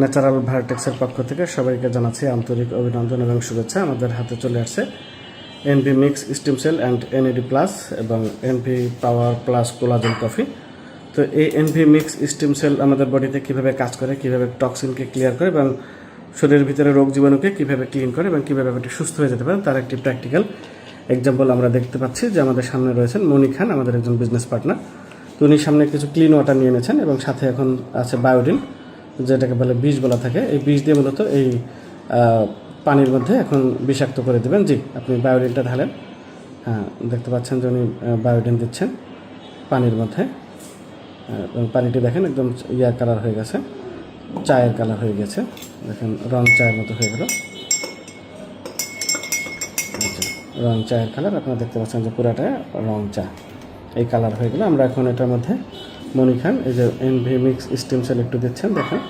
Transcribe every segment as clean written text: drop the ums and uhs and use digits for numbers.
Natural ভার্টেক্সের পক্ষ থেকে সবাইকে জানাচ্ছি আন্তরিক অভিনন্দন এবং শুভেচ্ছা। আমাদের হাতে চলে আসছে NV mix stem cell and NAD plus এবং NV power plus collagen coffee. তো এই এনভি মিক্স স্টিম সেল আমাদের বডিতে কীভাবে কাজ করে, কীভাবে টক্সিনকে ক্লিয়ার করে এবং শরীরের ভিতরে রোগ জীবাণুকে কীভাবে ক্লিন করে এবং কীভাবে আপনি সুস্থ হয়ে যেতে পারেন তার একটি প্র্যাকটিক্যাল এক্সাম্পল আমরা দেখতে পাচ্ছি যে আমাদের সামনে রয়েছেন মনি খান, আমাদের একজন বিজনেস পার্টনার। তো উনি সামনে কিছু ক্লিন ওয়াটার নিয়ে এনেছেন এবং সাথে এখন আছে বায়োডিন, যেটাকে বলে বিষ বলা থাকে। এই বিষ দিয়ে মূলত এই পানির মধ্যে এখন বিষাক্ত করে দেবেন। জি, আপনি বায়োডিনটা ঢালেন। হ্যাঁ, দেখতে পাচ্ছেন যে উনি বায়োডিন দিচ্ছেন পানির মধ্যে এবং পানিটি দেখেন একদম ইয়ার কালার হয়ে গেছে, চায়ের কালার হয়ে গেছে। দেখেন রং চায়ের মতো হয়ে গেল, রং চায়ের কালার। আপনারা দেখতে পাচ্ছেন যে পুরাটা রং চা, এই কালার হয়ে গেল। আমরা এখন এটার মধ্যে মনি খান এই যে এনভি মিক্স স্টিম সেল একটু দিচ্ছেন, দেখেন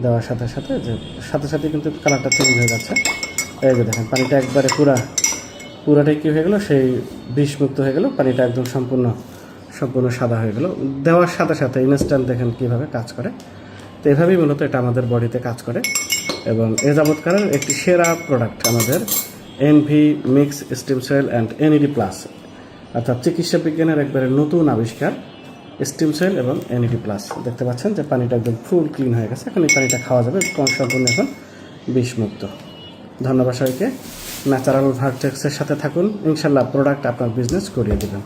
দেওয়ার সাথে সাথে কিন্তু কালারটা চেঞ্জ হয়ে যাচ্ছে। এই যে দেখেন পানিটা একবারে পুরাটাই কী হয়ে গেল, সেই বিষমুক্ত হয়ে গেল। পানিটা একদম সম্পূর্ণ সাদা হয়ে গেল দেওয়ার সাথে ইনস্ট্যান্ট। দেখেন কীভাবে কাজ করে। তো এভাবেই মূলত এটা আমাদের বডিতে কাজ করে এবং এ যাবৎকালের একটি সেরা প্রোডাক্ট আমাদের NV mix stem cell and NED plus, অর্থাৎ চিকিৎসা বিজ্ঞানের একবারে নতুন আবিষ্কার স্টিম সেল এবং এনইডি প্লাস। দেখতে পাচ্ছেন যে পানিটা একদম ফুল ক্লিন হয়ে গেছে। এখন এই পানিটা খাওয়া যাবে, সম্পূর্ণ এখন বিষমুক্ত। ধন্যবাদ সবাইকে। ন্যাচারাল ভার্টেক্সের সাথে থাকুন, ইনশাল্লাহ প্রোডাক্ট আপনার বিজনেস করিয়ে দেবেন।